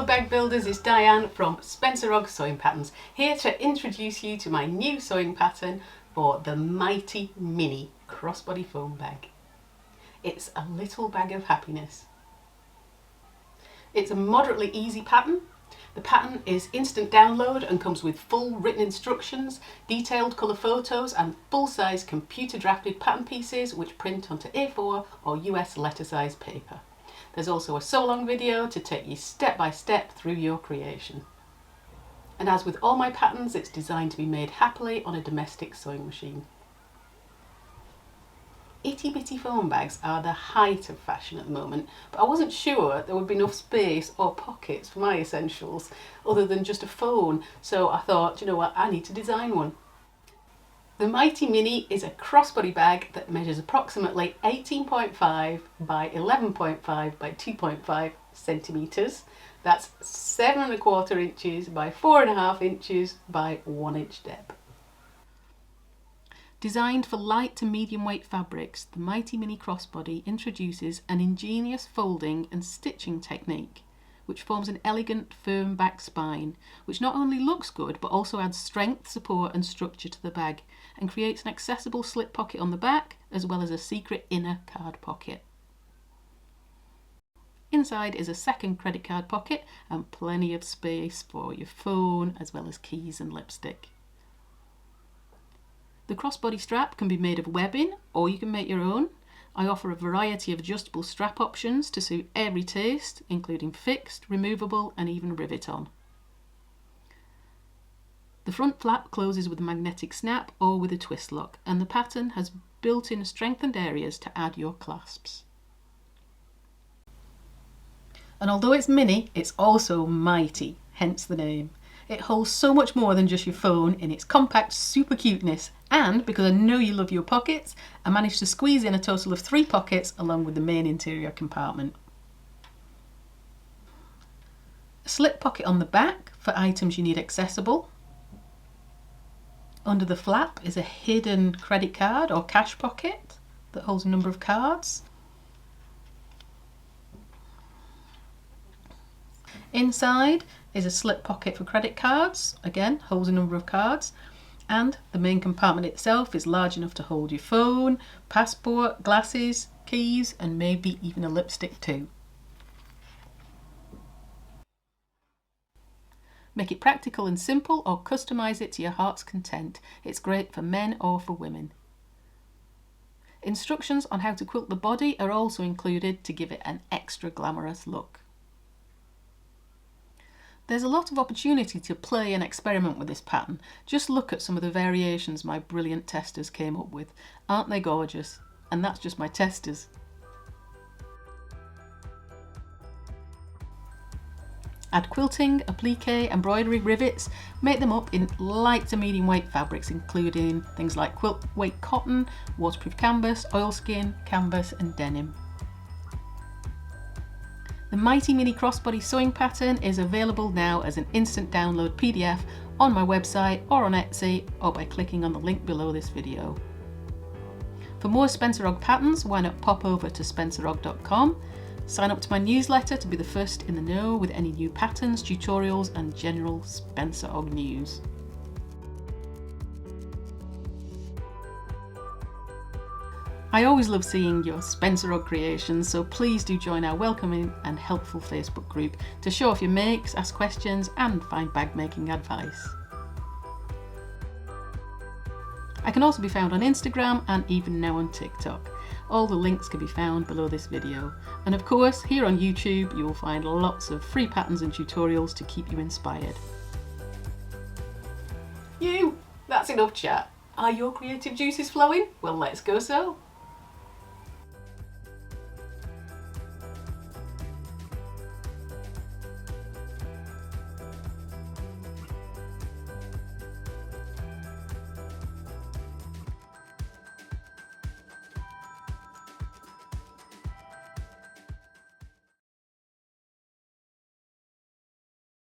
Hello bag builders, it's Diane from Spencer Ogg Sewing Patterns, here to introduce you to my new sewing pattern for the Mighty Mini Crossbody foam bag. It's a little bag of happiness. It's a moderately easy pattern. The pattern is instant download and comes with full written instructions, detailed colour photos and full-size computer drafted pattern pieces which print onto A4 or US letter size paper. There's also a sew-along video to take you step by step through your creation. And as with all my patterns, it's designed to be made happily on a domestic sewing machine. Itty bitty foam bags are the height of fashion at the moment, but I wasn't sure there would be enough space or pockets for my essentials other than just a phone, so I thought, you know what, I need to design one. The Mighty Mini is a crossbody bag that measures approximately 18.5 by 11.5 by 2.5 centimetres. That's 7¼ inches by 4½ inches by 1 inch depth. Designed for light to medium weight fabrics, the Mighty Mini Crossbody introduces an ingenious folding and stitching technique which forms an elegant firm back spine, which not only looks good but also adds strength, support and structure to the bag and creates an accessible slip pocket on the back as well as a secret inner card pocket. Inside is a second credit card pocket and plenty of space for your phone as well as keys and lipstick. The crossbody strap can be made of webbing or you can make your own. I offer a variety of adjustable strap options to suit every taste, including fixed, removable and even rivet-on. The front flap closes with a magnetic snap or with a twist lock, and the pattern has built-in strengthened areas to add your clasps. And although it's mini, it's also mighty, hence the name. It holds so much more than just your phone in its compact super cuteness, and because I know you love your pockets, I managed to squeeze in a total of 3 pockets along with the main interior compartment. A slip pocket on the back for items you need accessible. Under the flap is a hidden credit card or cash pocket that holds a number of cards. Inside is a slip pocket for credit cards, again holds a number of cards, and the main compartment itself is large enough to hold your phone, passport, glasses, keys and maybe even a lipstick too. Make it practical and simple or customise it to your heart's content. It's great for men or for women. Instructions on how to quilt the body are also included to give it an extra glamorous look. There's a lot of opportunity to play and experiment with this pattern. Just look at some of the variations my brilliant testers came up with. Aren't they gorgeous? And that's just my testers. Add quilting, applique, embroidery, rivets, make them up in light to medium weight fabrics including things like quilt weight cotton, waterproof canvas, oilskin, canvas and denim. The Mighty Mini Crossbody sewing pattern is available now as an instant download PDF on my website or on Etsy or by clicking on the link below this video. For more Spencer Ogg patterns, why not pop over to spencerogg.com, sign up to my newsletter to be the first in the know with any new patterns, tutorials and general Spencer Ogg news. I always love seeing your Spencer Ogg creations, so please do join our welcoming and helpful Facebook group to show off your makes, ask questions and find bag making advice. I can also be found on Instagram and even now on TikTok. All the links can be found below this video. And of course, here on YouTube you will find lots of free patterns and tutorials to keep you inspired. That's enough chat. Are your creative juices flowing? Well, let's go sew.